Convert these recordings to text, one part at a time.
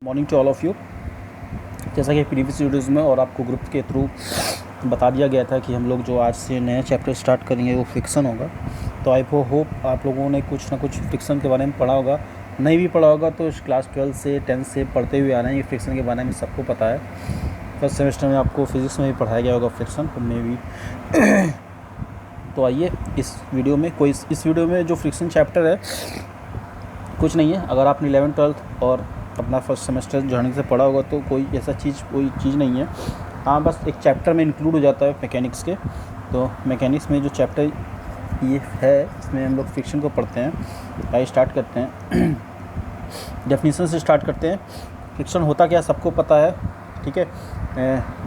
Morning to all of you. जैसा कि previous videos में और आपको ग्रुप के थ्रू बता दिया गया था कि हम लोग जो आज से नया चैप्टर स्टार्ट करेंगे वो फ्रिक्शन होगा। तो आई होप आप लोगों ने कुछ ना कुछ फ्रिक्शन के बारे में पढ़ा होगा, नहीं भी पढ़ा होगा तो क्लास 12 से 10 से पढ़ते हुए आ रहे हैं। ये फ्रिक्शन के बारे में सबको पता है। फर्स्ट सेमेस्टर में आपको फिज़िक्स में भी पढ़ाया गया होगा फ्रिक्शन में भी। तो आइए इस वीडियो में इस वीडियो में जो फ्रिक्शन चैप्टर है कुछ नहीं है। अगर आपने 11th 12th और अपना फर्स्ट सेमेस्टर जर्नी से पढ़ा होगा तो कोई चीज़ नहीं है। हाँ, बस एक चैप्टर में इंक्लूड हो जाता है मैकेनिक्स के। तो मैकेनिक्स में जो चैप्टर ये है इसमें हम लोग फ्रिक्शन को पढ़ते हैं। आइए स्टार्ट करते हैं। डेफिनेशन से स्टार्ट करते हैं। फ्रिक्शन होता क्या सबको पता है, ठीक है।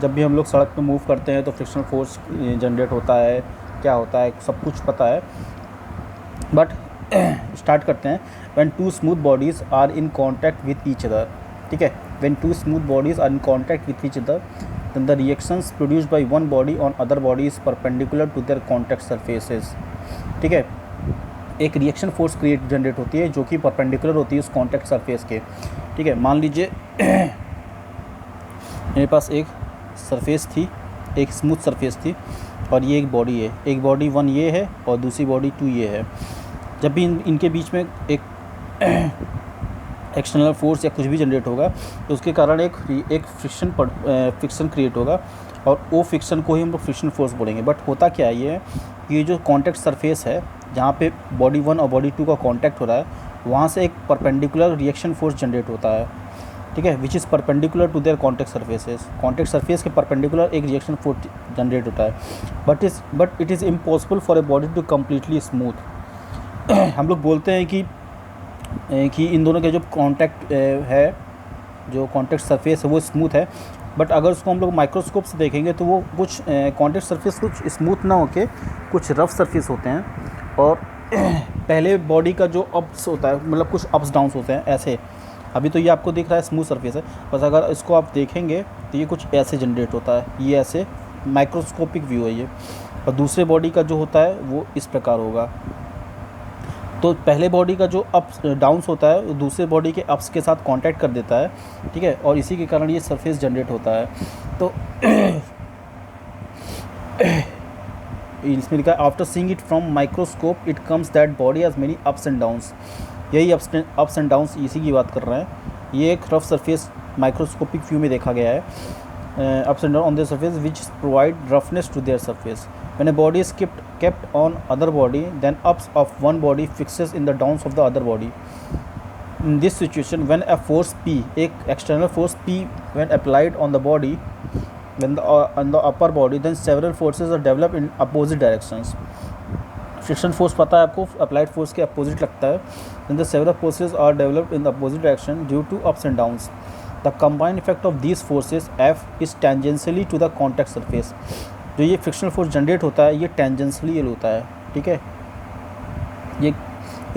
जब भी हम लोग सड़क पे मूव करते हैं तो फ्रिक्शनल फोर्स जनरेट होता है, क्या होता है सब कुछ पता है। बट स्टार्ट करते हैं। When two smooth bodies are in contact with each other, ठीक है। When two smooth bodies are in contact with each other then the reactions produced by one body on other body is perpendicular to their contact surfaces, ठीक है। एक reaction force generate होती है जो कि perpendicular होती है उस कॉन्टैक्ट सरफेस के, ठीक है। मान लीजिए मेरे पास एक सरफेस थी, एक स्मूथ सरफेस थी और ये एक बॉडी है। एक बॉडी 1 ये है और दूसरी बॉडी 2 ये है। जब भी इनके बीच में एक एक्सटर्नल फोर्स या कुछ भी जनरेट होगा तो उसके कारण एक फ्रिक्शन क्रिएट होगा और वो फ्रिक्शन को ही हम लोग फ्रिक्शन फोर्स बोलेंगे। बट होता क्या है ये जो कॉन्टैक्ट सरफेस है जहाँ पे बॉडी 1 और बॉडी 2 का कॉन्टैक्ट हो रहा है वहाँ से एक परपेंडिकुलर रिएक्शन फोर्स जनरेट होता है, ठीक है, which is perpendicular to their contact surfaces. Contact surface के परपेंडिकुलर एक रिएक्शन फोर्स जनरेट होता है। But it is impossible for a body to completely smooth. हम लोग बोलते हैं कि इन दोनों के जो कॉन्टैक्ट है, जो कॉन्टैक्ट सरफेस है वो स्मूथ है। बट अगर उसको हम लोग माइक्रोस्कोप से देखेंगे तो वो कुछ कॉन्टैक्ट सरफेस कुछ स्मूथ ना होके कुछ रफ सरफेस होते हैं। और पहले बॉडी का जो अप्स होता है, मतलब कुछ अप्स डाउन्स होते हैं ऐसे। अभी तो ये आपको दिख रहा है स्मूथ सरफेस है, बस अगर इसको आप देखेंगे तो ये कुछ ऐसे जनरेट होता है, ये ऐसे माइक्रोस्कोपिक व्यू है ये। और दूसरे बॉडी का जो होता है वो इस प्रकार होगा। तो पहले बॉडी का जो अप्स डाउन्स होता है वो दूसरे बॉडी के अप्स के साथ कांटेक्ट कर देता है, ठीक है, और इसी के कारण ये सरफेस जनरेट होता है। तो इसमें लिखा है after seeing it from microscope it comes that body has many ups and downs. यही अप्स एंड डाउन्स इसी की बात कर रहे हैं। ये एक रफ सरफेस माइक्रोस्कोपिक व्यू में देखा गया है। Ups and downs on their surface which provide roughness to their surface. When a body is kept on other body, then ups of one body fixes in the downs of the other body. In this situation, when a force P, एक external force P, when applied on the body, on the upper body, then several forces are developed in opposite directions. Friction force पता है आपको, applied force के opposite लगता है। Then the several forces are developed in the opposite direction due to ups and downs. The combined effect of these forces F is tangentially to the contact surface. जो ये frictional force generate होता है ये tangential होता है, ठीक है। ये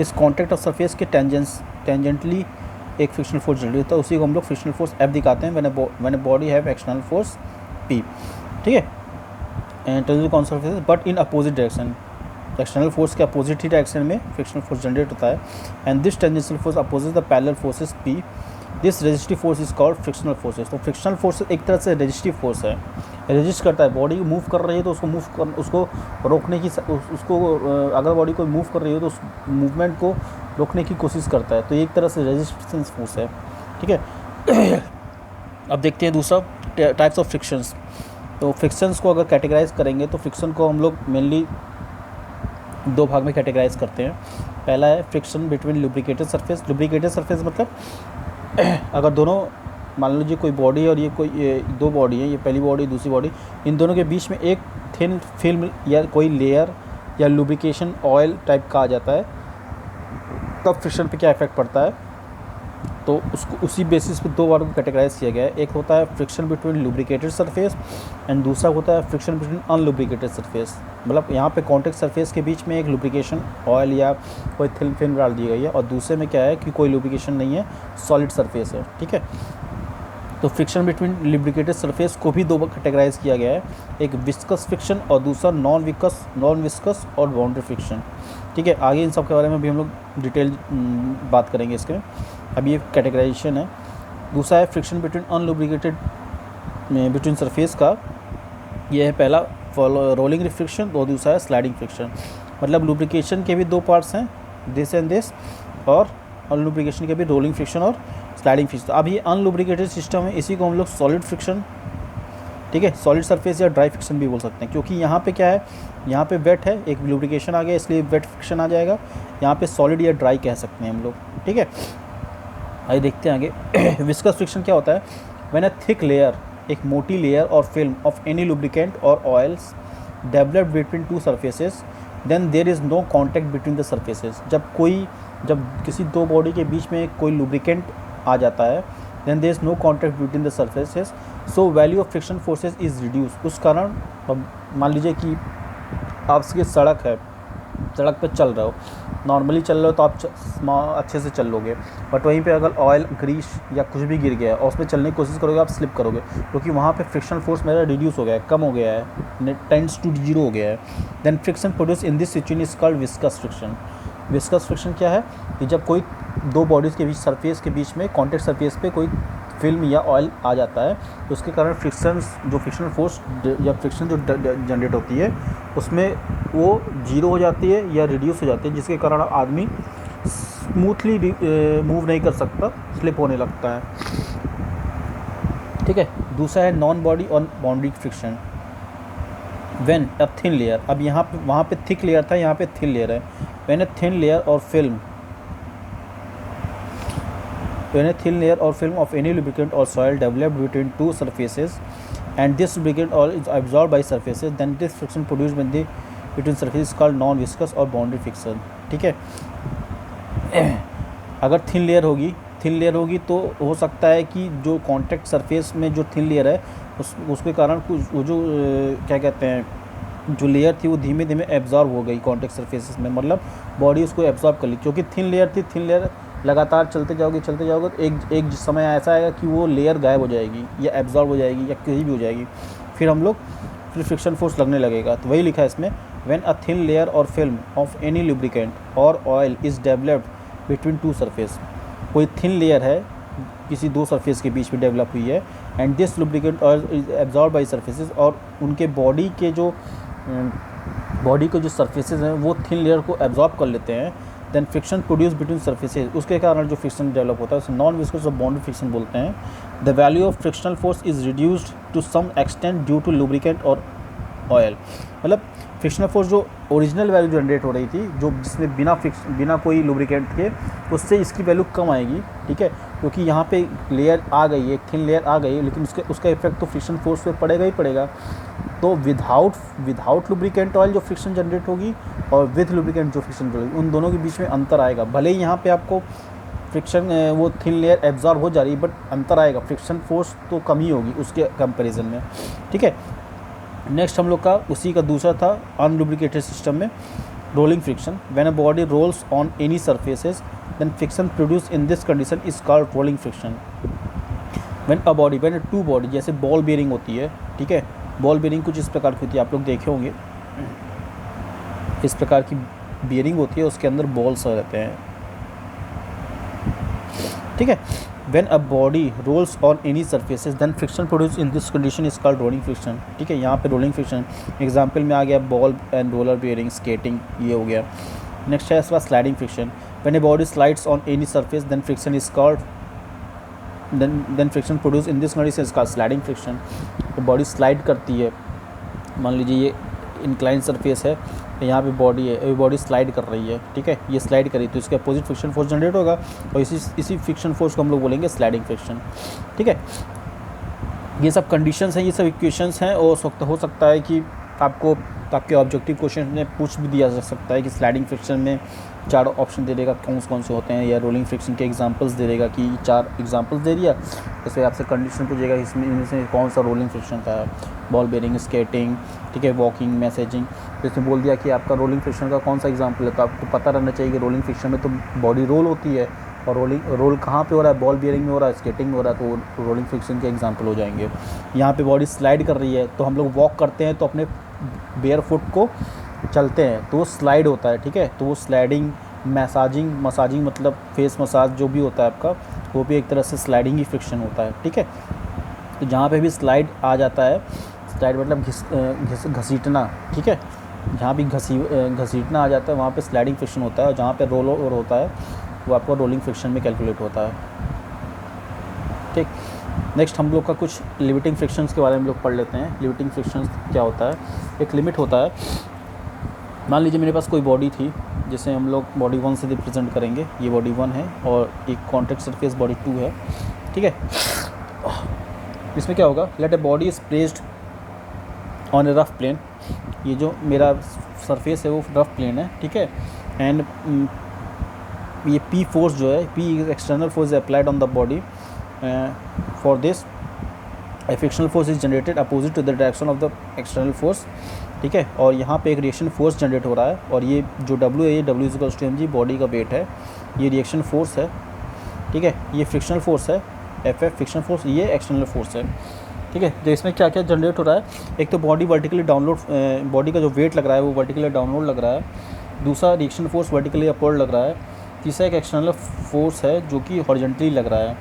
इस कॉन्टैक्ट सरफेस के टेंजेंटली एक फ्रिक्शनल फोर्स जनरेट होता है, उसी को हम लोग फ्रिक्शनल फोर्स F दिखाते हैं when a body have external force P, ठीक है, and contact surface but in opposite direction. External force के अपोजिट ही डायरेक्शन में फ्रिक्शनल फोर्स जनरेट होता है। And this tangential force opposite the parallel forces P। This resistive force is called frictional forces. तो frictional force एक तरह से resistive force है, resist करता है। बॉडी मूव कर रही है तो उसको रोकने की उसको अगर बॉडी को मूव कर रही हो तो उस मूवमेंट को रोकने की कोशिश करता है। तो एक तरह से रेजिस्टेंस फोर्स है, ठीक है। अब देखते हैं दूसरा टाइप्स ऑफ फ्रिक्शंस। तो फ्रिक्शंस को अगर कैटेगराइज करेंगे तो फ्रिक्शन को हम लोग मेनली 2 भाग में कैटेगराइज करते हैं। पहला है friction between lubricated surface. Lubricated surface मतलब अगर दोनों, मान लीजिए कोई बॉडी है और ये 2 बॉडी है, ये पहली बॉडी दूसरी बॉडी, इन दोनों के बीच में एक थिन फिल्म या कोई लेयर या लुब्रिकेशन ऑयल टाइप का आ जाता है, तब फ्रिक्शन पे क्या इफेक्ट पड़ता है। तो उसको उसी बेसिस पे 2 बार को कैटेगराइज किया गया है। एक होता है friction between lubricated surface and दूसरा होता है फ्रिक्शन बिटवीन अनलुब्रिकेटेड सरफेस। मतलब यहाँ पे कॉन्टैक्ट सरफेस के बीच में एक लुब्रिकेशन ऑयल या कोई थिन फिल्म डाल दी गई है और दूसरे में क्या है कि कोई लुब्रिकेशन नहीं है, सॉलिड सरफेस है, ठीक है। तो फ्रिक्शन बिटवीन लुब्रिकेटेड सरफेस को भी 2 बार कैटेगराइज किया गया है, एक विस्कस फ्रिक्शन और दूसरा नॉन विस्कस और बाउंड्री फ्रिक्शन, ठीक है। आगे इन सब के बारे में भी हम लोग डिटेल बात करेंगे इसके। अब ये कैटेगराइजेशन है। दूसरा है फ्रिक्शन बिटवीन अनलुब्रिकेटेड बिटवीन सरफेस का, ये है पहला रोलिंग फ्रिक्शन, और दूसरा है स्लाइडिंग फ्रिक्शन। मतलब लुब्रिकेशन के भी दो पार्ट्स हैं, दिस एंड दिस, और अनलुब्रिकेशन के भी रोलिंग फ्रिक्शन और स्लाइडिंग फ्रिक्शन। अब ये अनलुब्रिकेटेड सिस्टम है, इसी को हम लोग सॉलिड फ्रिक्शन, ठीक है, सॉलिड सरफेस या ड्राई फ्रिक्शन भी बोल सकते हैं, क्योंकि यहाँ पे क्या है, यहाँ पे वेट है, एक लुब्रिकेशन आ गया इसलिए वेट फ्रिक्शन आ जाएगा। यहाँ पे सॉलिड या ड्राई कह सकते हैं हम लोग, ठीक है। आइए देखते हैं आगे। विस्कस फ्रिक्शन क्या होता है? व्हेन अ थिक लेयर, एक मोटी लेयर और फिल्म ऑफ एनी लुब्रिकेंट और oils developed between two surfaces, then there is no contact between the surfaces. जब किसी दो बॉडी के बीच में कोई लुब्रिकेंट आ जाता है, then there is no contact between the surfaces, so value of friction forces is reduce. उस कारण मान लीजिए कि आपकी सड़क है, सड़क पे चल रहे हो, नॉर्मली चल रहे हो तो आप अच्छे से चल लोगे, बट वहीं पे अगर ऑयल, ग्रीस या कुछ भी गिर गया है और उसमें चलने की कोशिश करोगे, आप स्लिप करोगे, क्योंकि वहाँ पे फ्रिक्शन फोर्स मेरा रिड्यूस हो गया है, कम हो गया है, टेंड्स टू 0 हो गया है। Then friction produce in this situation is called viscous friction. Viscous friction क्या है कि जब कोई दो बॉडीज़ के बीच, सरफेस के बीच में, कॉन्टैक्ट सरफेस पे कोई फिल्म या ऑयल आ जाता है, तो उसके कारण फ्रिक्शन फोर्स या फ्रिक्शन जो जनरेट होती है उसमें वो 0 हो जाती है या रिड्यूस हो जाती है, जिसके कारण आदमी स्मूथली मूव नहीं कर सकता, स्लिप होने लगता है, ठीक है। दूसरा है नॉन बॉडी और boundary friction. When a thin layer, अब यहाँ पे, वहाँ पे थिक लेयर था, यहाँ पे थिन लेयर है। व्हेन अ थिन लेयर और film of any lubricant or soil developed between two surfaces, and this lubricant oil is absorbed by surfaces, then this friction produced between surfaces is called non-viscous or boundary friction, ठीक है। अगर thin layer होगी तो हो सकता है कि जो कॉन्टैक्ट सरफेस में जो थिन लेयर है उसके कारण कुछ वो जो क्या कहते हैं, जो लेयर थी वो धीमे धीमे एब्जॉर्ब हो गई कॉन्टैक्ट सरफेसेस में, मतलब बॉडी उसको एब्जॉर्ब कर ली, क्योंकि थिन लेयर थी। थिन लेयर लगातार चलते जाओगे तो एक समय ऐसा आएगा कि वो लेयर गायब हो जाएगी या एब्जॉर्ब हो जाएगी या कहीं भी हो जाएगी, फिर फ्रिक्शन फोर्स लगने लगेगा। तो वही लिखा है इसमें, व्हेन अ थिन लेयर और फिल्म ऑफ एनी लुब्रिकेंट और oil is developed between to surface, कोई थिन लेयर है किसी दो सरफेस के बीच में डेवलप हुई है, and this lubricant oil is absorb by surfaces, और उनके बॉडी के जो सरफेसेस हैं वो थिन लेयर को एब्जॉर्ब कर लेते हैं, then friction produce between surfaces, उसके कारण जो फ्रिक्शन डेवलप होता है उसे नॉन विस्कस और बाउंड्री फ्रिक्शन बोलते हैं। The value of frictional force is reduced to some extent due to lubricant और ऑयल। मतलब फ्रिक्शनल फोर्स जो ओरिजिनल वैल्यू जनरेट हो रही थी, जो जिसमें बिना कोई लुब्रिकेंट के, उससे इसकी वैल्यू कम आएगी, ठीक है, क्योंकि यहाँ पे लेयर आ गई, एक थिन लेयर आ गई, लेकिन उसका इफेक्ट तो फ्रिक्शन फोर्स पे पड़ेगा ही पड़ेगा। तो विदाउट लुब्रिकेंट ऑयल जो फ्रिक्शन जनरेट होगी और विद लुब्रिकेंट जो फ्रिक्शन जनरेट होगी, उन दोनों के बीच में अंतर आएगा। भले ही यहाँ पे आपको फ्रिक्शन वो थिन लेयर एब्जॉर्ब हो जा रही है, बट अंतर आएगा, फ्रिक्शन फोर्स तो कम ही होगी उसके कंपैरिजन में, ठीक है। नेक्स्ट हम लोग का उसी का दूसरा था अनलुब्रिकेटेड सिस्टम में rolling friction. When a body rolls on any surfaces, then friction produce in this condition is called rolling friction. When a two body, जैसे बॉल बेयरिंग होती है, ठीक है, बॉल बेयरिंग कुछ इस प्रकार की होती है, आप लोग देखे होंगे, इस प्रकार की बेयरिंग होती है, उसके अंदर बॉल्स रहते हैं, ठीक है। When a body rolls on any surfaces, then friction produced in this condition is called rolling friction, ठीक है। यहाँ पे rolling friction एग्जाम्पल में आ गया ball and roller bearing, skating, ये हो गया। नेक्स्ट है इसका sliding friction. When a body slides on any surface, then friction is called then friction produced in this condition is called sliding friction। तो body slide करती है, मान लीजिए ये इंक्लाइन सरफेस है, यहाँ पे बॉडी है, ये बॉडी स्लाइड कर रही है, ठीक है, ये स्लाइड करी तो इसके अपोजिट फ्रिक्शन फोर्स जनरेट होगा, और इसी फ्रिक्शन फोर्स को हम लोग बोलेंगे स्लाइडिंग फ्रिक्शन, ठीक है। ये सब कंडीशंस हैं, ये सब इक्वेशंस हैं, और हो सकता है कि आपके ऑब्जेक्टिव क्वेश्चन में पूछ भी दिया जा सकता है कि स्लाइडिंग फ्रिक्शन में 4 ऑप्शन दे देगा कौन से होते हैं, या रोलिंग फ्रिक्शन के एग्जांपल्स दे देगा कि 4 एग्जांपल्स दे दिया, इसमें आपसे कंडीशन पूछेगा इनमें से कौन सा रोलिंग फ्रिक्शन का है, बॉल बेयरिंग, स्केटिंग, ठीक है, वॉकिंग, मैसेजिंग। तो इसमें बोल दिया कि आपका रोलिंग फ्रिक्शन का कौन सा एग्जाम्पल है, तो आपको पता रहना चाहिए कि रोलिंग फ्रिक्शन में तो बॉडी रोल होती है, और रोल कहाँ पे हो रहा है, बॉल बेयरिंग में हो रहा है, स्केटिंग में हो रहा है, तो रोलिंग फ्रिक्शन के एग्जांपल हो जाएंगे। यहाँ पे बॉडी स्लाइड कर रही है, तो हम लोग वॉक करते हैं तो अपने बेयर फुट को चलते हैं तो वो स्लाइड होता है, ठीक है, तो वो स्लाइडिंग मसाजिंग मतलब फेस मसाज जो भी होता है आपका, वो भी एक तरह से स्लाइडिंग ही फ्रिक्शन होता है, ठीक है। तो जहाँ पे भी स्लाइड आ जाता है, स्लाइड मतलब घसीटना, ठीक है, जहाँ भी घसीटना आ जाता है वहाँ पे स्लाइडिंग फ्रिक्शन होता है, और जहाँ पे रोल ओवर होता है वो आपका रोलिंग फ्रिक्शन में कैलकुलेट होता है, ठीक। नेक्स्ट हम लोग का कुछ लिमिटिंग फ्रिक्शंस के बारे में लोग पढ़ लेते हैं। लिमिटिंग फ्रिक्शंस क्या होता है, एक लिमिट होता है। मान लीजिए मेरे पास कोई बॉडी थी, जिसे हम लोग बॉडी 1 से रिप्रेजेंट करेंगे, ये बॉडी 1 है और एक कॉन्टैक्ट सरफेस बॉडी 2 है, ठीक है। इसमें क्या होगा, let a body is placed on a rough plane, ये जो मेरा सरफेस है वो रफ प्लेन है, ठीक है। एंड ये पी फोर्स जो है, P external force is applied on the body, for this a frictional force is generated opposite to the direction of the external force, ठीक है। और यहाँ पे एक रिएक्शन फोर्स जनरेट हो रहा है, और ये जो W है, ये W equals to mg body का वेट है, ये रिएक्शन फोर्स है, ठीक है। ये फ्रिक्शनल फोर्स है Ff फ्रिक्शनल फोर्स, ये एक्सटर्नल फोर्स है, ठीक है। तो इसमें क्या क्या जनरेट हो रहा है, एक तो बॉडी वर्टिकली डाउनलोड, बॉडी का जो वेट लग रहा है वो वर्टिकली डाउनलोड लग रहा है, दूसरा रिएक्शन फोर्स वर्टिकली अपवर्ड लग रहा है, तीसरा एक एक्सटर्नल फोर्स है जो कि हॉरिजॉन्टली लग रहा है,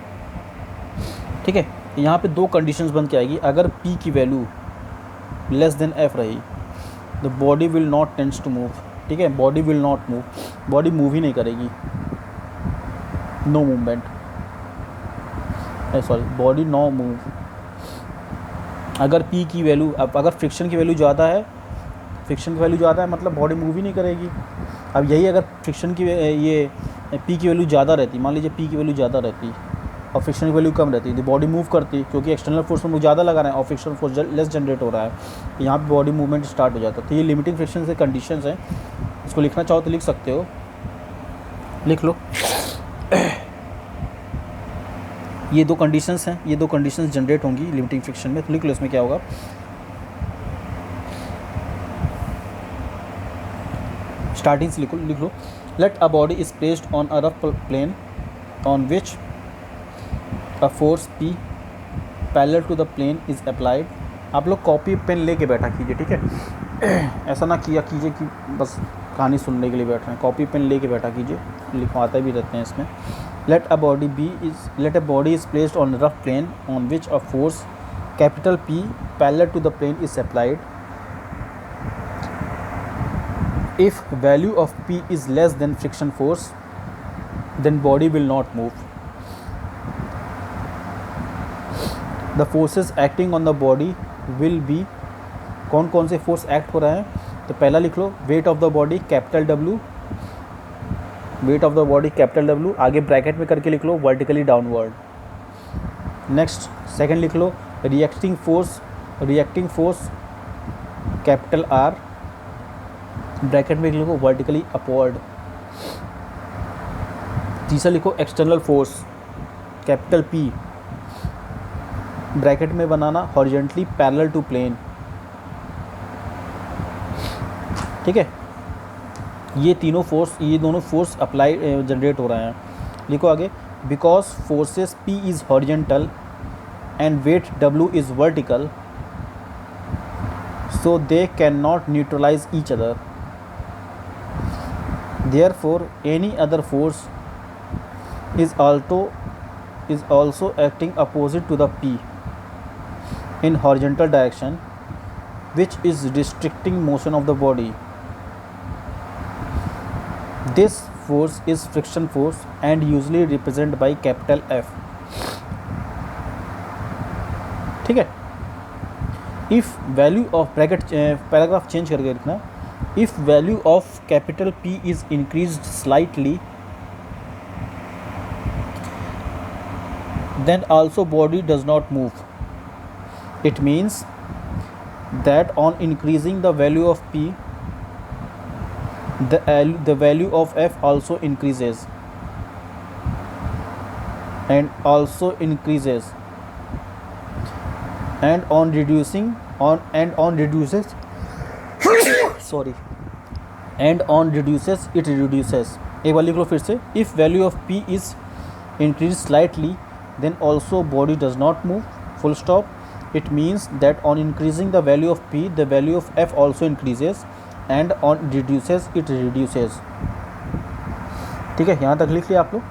ठीक है। यहाँ पे दो कंडीशंस बन के आएगी, अगर P की वैल्यू लेस देन F रही, the body will not tends to move, ठीक है। Body will not move, body move ही नहीं करेगी, no movement, sorry body no move. अगर P की वैल्यू, अब अगर फ्रिक्शन की वैल्यू ज़्यादा है, फ्रिक्शन की वैल्यू ज़्यादा है मतलब बॉडी मूव ही नहीं करेगी। अब यही अगर फ्रिक्शन की ये P की वैल्यू ज़्यादा रहती, मान लीजिए P की वैल्यू ज़्यादा रहती और फ्रिक्शन की वैल्यू कम रहती, तो बॉडी मूव करती, क्योंकि एक्सटर्नल फोर्स में ज़्यादा लगा रहे हैं और फ्रिक्शनल फोर्स लेस जनरेट हो रहा है, तो यहाँ पे बॉडी मूवमेंट स्टार्ट हो जाता है। तो ये लिमिटिंग फ्रिक्शन से कंडीशंस हैं, इसको लिखना चाहो तो लिख सकते हो, लिख लो। ये दो कंडीशंस हैं, ये दो कंडीशंस जनरेट होंगी लिमिटिंग फ्रिक्शन में, तो लिख लो इसमें क्या होगा। स्टार्टिंग से लिख लो, let a body is placed on a rough plane on which a force P parallel to the plane is applied। आप लोग कॉपी पेन लेके बैठा कीजिए, ठीक है। ऐसा ना किया कीजिए कि बस कहानी सुनने के लिए बैठ रहे हैं, कॉपी पेन लेके बैठा कीजिए, लिखवाते भी रहते हैं इसमें। let a body is placed on a rough plane on which a force capital P parallel to the plane is applied। if value of P is less than friction force, then body will not move। The forces acting on the body will B, कौन कौन से force act हो रहे हैं, तो पहला लिख लो weight of the body capital W, weight of the body capital W, आगे ब्रैकेट में करके लिख लो वर्टिकली डाउनवर्ड। नेक्स्ट सेकंड लिख लो reacting force capital R, bracket में लिखो वर्टिकली अपवर्ड। तीसरा लिखो external force capital P, bracket में बनाना हॉरिजॉन्टली पैरेलल टू प्लेन, ठीक है। ये दोनों फोर्स अप्लाई जनरेट हो रहे हैं। लिखो आगे, because forces P is horizontal and weight W is vertical, so they can not neutralize each other, therefore any other force is also acting opposite to the P in horizontal direction which is restricting motion of the body। this force is friction force and usually represented by capital F, ठीक है। if value of bracket paragraph change करके लिखना, if value of capital P is increased slightly, then also body does not move। It means that on increasing the value of P, the value of F also increases, and on reduces it reduces। एक बार लिख लो फिर से, if value of P is increased slightly, then also body does not move, full stop। It means that on increasing the value of P, the value of F also increases, and on reduces it reduces। ठीक है, यहाँ तक लिख लिया आप लोग।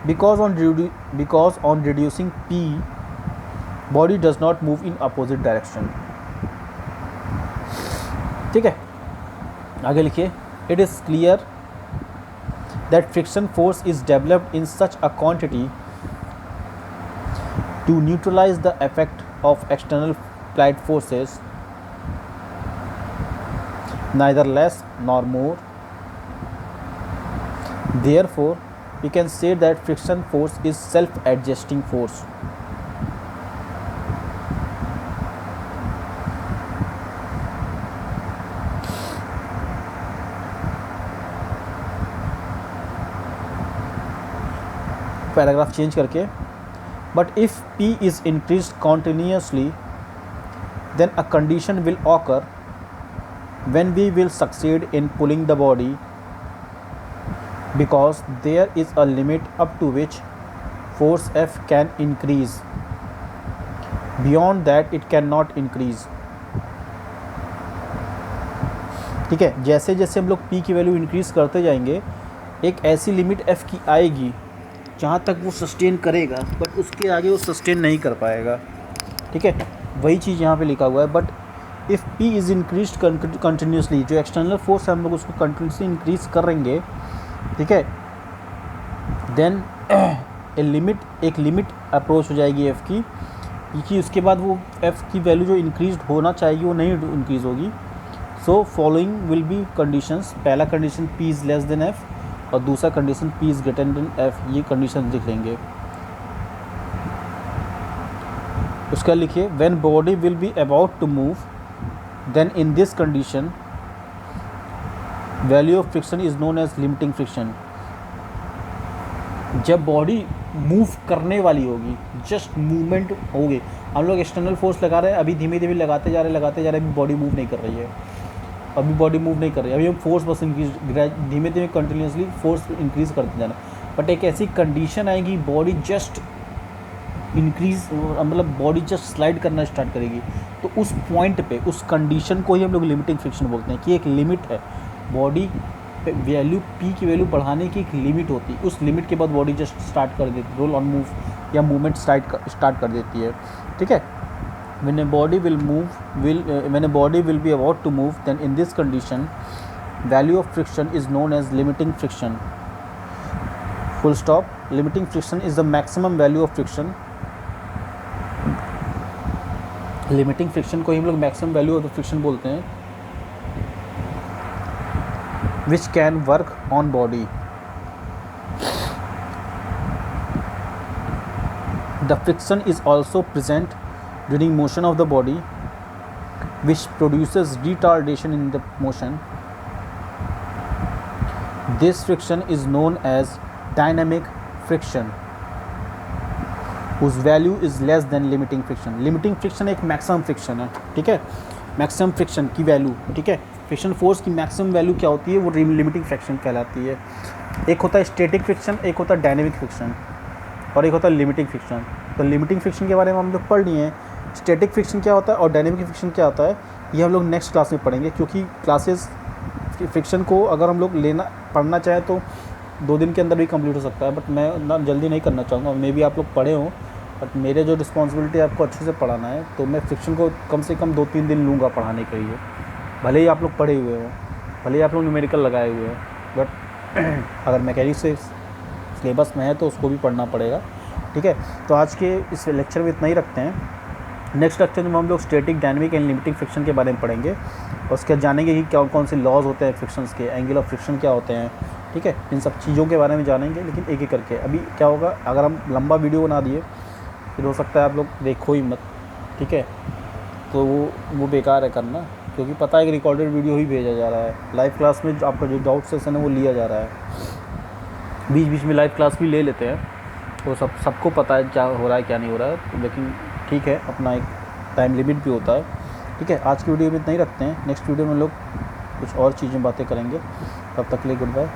Because on reducing P body does not move in opposite direction. ठीक है, आगे लिखिए, it is clear that friction force is developed in such a quantity to neutralize the effect of external applied forces, neither less nor more. Therefore, we can say that friction force is self-adjusting force. Paragraph change करके, but if P is increased continuously, then a condition will occur when we will succeed in pulling the body, because there is a limit up to which force F can increase. Beyond that it cannot increase. ठीक है, जैसे जैसे हम लोग P की value increase करते जाएंगे, एक ऐसी लिमिट F की आएगी जहाँ तक वो सस्टेन करेगा, बट उसके आगे वो सस्टेन नहीं कर पाएगा। ठीक है, वही चीज़ यहाँ पे लिखा हुआ है। But if P is increase continuously, जो एक्सटर्नल फोर्स है हम लोग उसको कंटिन्यूसली इंक्रीज़ करेंगे, ठीक है, देन एक लिमिट अप्रोच हो जाएगी F की, कि उसके बाद वो F की वैल्यू जो इंक्रीज होना चाहिए वो नहीं इंक्रीज़ होगी। So following will be conditions. पहला condition P is less than F और दूसरा condition P is greater than F। ये कंडीशन लिख लेंगे। उसका लिखिए, when body will be about to move, then in this condition value of friction is known as limiting friction. जब body move करने वाली होगी, जस्ट मूवमेंट होगी, हम लोग एक्सटर्नल फोर्स लगा रहे हैं, अभी धीमे धीमे लगाते जा रहे हैं, अभी बॉडी मूव नहीं कर रही है, अभी हम फोर्स बस इंक्रीज, धीमे धीमे कंटिन्यूसली फोर्स इंक्रीज़ करते जाना। बट एक ऐसी कंडीशन आएगी बॉडी जस्ट इंक्रीज, मतलब बॉडी जस्ट स्लाइड करना स्टार्ट करेगी, तो उस पॉइंट पे, उस कंडीशन को ही हम लोग लिमिटिंग फ्रिक्शन बोलते हैं, कि एक लिमिट है, बॉडी वैल्यू P की वैल्यू बढ़ाने की एक लिमिट होती है, उस लिमिट के बाद बॉडी जस्ट स्टार्ट कर देती है, रोल ऑन मूव या मूवमेंट स्टार्ट कर देती है। ठीक है, when a body will be about to move, then in this condition value of friction is known as limiting friction. Full stop. Limiting friction is the maximum value of friction. Limiting friction को ही हम लोग maximum value of the friction बोलते हैं, which can work on body. The friction is also present during motion of the body, which produces retardation in the motion. This friction is known as dynamic friction, whose value is less than limiting friction. Limiting friction एक maximum friction है, ठीक है, maximum friction की value, ठीक है, friction force की maximum value क्या होती है, वो लिमिटिंग फ्रिक्शन कहलाती है। एक होता है स्टैटिक फ्रिक्शन, एक होता है डायनेमिक फ्रिक्शन, और एक होता है लिमिटिंग फ्रिक्शन। तो लिमिटिंग फ्रिक्शन के बारे में हम लोग पढ़ लिए हैं, स्टैटिक फ्रिक्शन क्या होता है और डायनेमिक फ्रिक्शन क्या होता है, ये हम लोग नेक्स्ट क्लास में पढ़ेंगे, क्योंकि क्लासेस फ्रिक्शन को अगर हम लोग पढ़ना चाहें तो 2 दिन के अंदर भी कंप्लीट हो सकता है, बट मैं ना जल्दी नहीं करना चाहूँगा। मे भी आप लोग पढ़े हों, बट मेरे जो रिस्पॉन्सिबिलिटी है आपको अच्छे से पढ़ाना है, तो मैं फ्रिक्शन को कम से कम 2-3 दिन लूँगा पढ़ाने के लिए। भले ही आप लोग पढ़े हुए हों, भले ही आप लोग न्यूमेरिकल लगाए हुए हैं, बट अगर मैकेनिक्स से सिलेबस में है तो उसको भी पढ़ना पड़ेगा। ठीक है, तो आज के इस लेक्चर में इतना ही रखते हैं। नेक्स्ट लेक्चर में हम लोग static, dynamic and limiting friction के बारे में पढ़ेंगे, और उसके जानेंगे कि कौन कौन से लॉज होते हैं फ्रिक्शंस के, एंगल ऑफ फ्रिक्शन क्या होते हैं। ठीक है, इन सब चीज़ों के बारे में जानेंगे, लेकिन एक एक करके। अभी क्या होगा, अगर हम लंबा वीडियो बना दिए फिर हो सकता है आप लोग देखो ही मत, ठीक है, तो वो बेकार है करना, क्योंकि पता है कि रिकॉर्डेड वीडियो ही भेजा जा रहा है। लाइव क्लास में आपका जो डाउट सेशन है वो लिया जा रहा है, बीच बीच में लाइव क्लास भी ले लेते हैं, तो सबको पता है क्या हो रहा है क्या नहीं हो रहा है, लेकिन ठीक है, अपना एक टाइम लिमिट भी होता है। ठीक है, आज की वीडियो में इतना ही रखते हैं। नेक्स्ट वीडियो में लोग कुछ और चीज़ें बातें करेंगे। तब तक के लिए गुड बाय।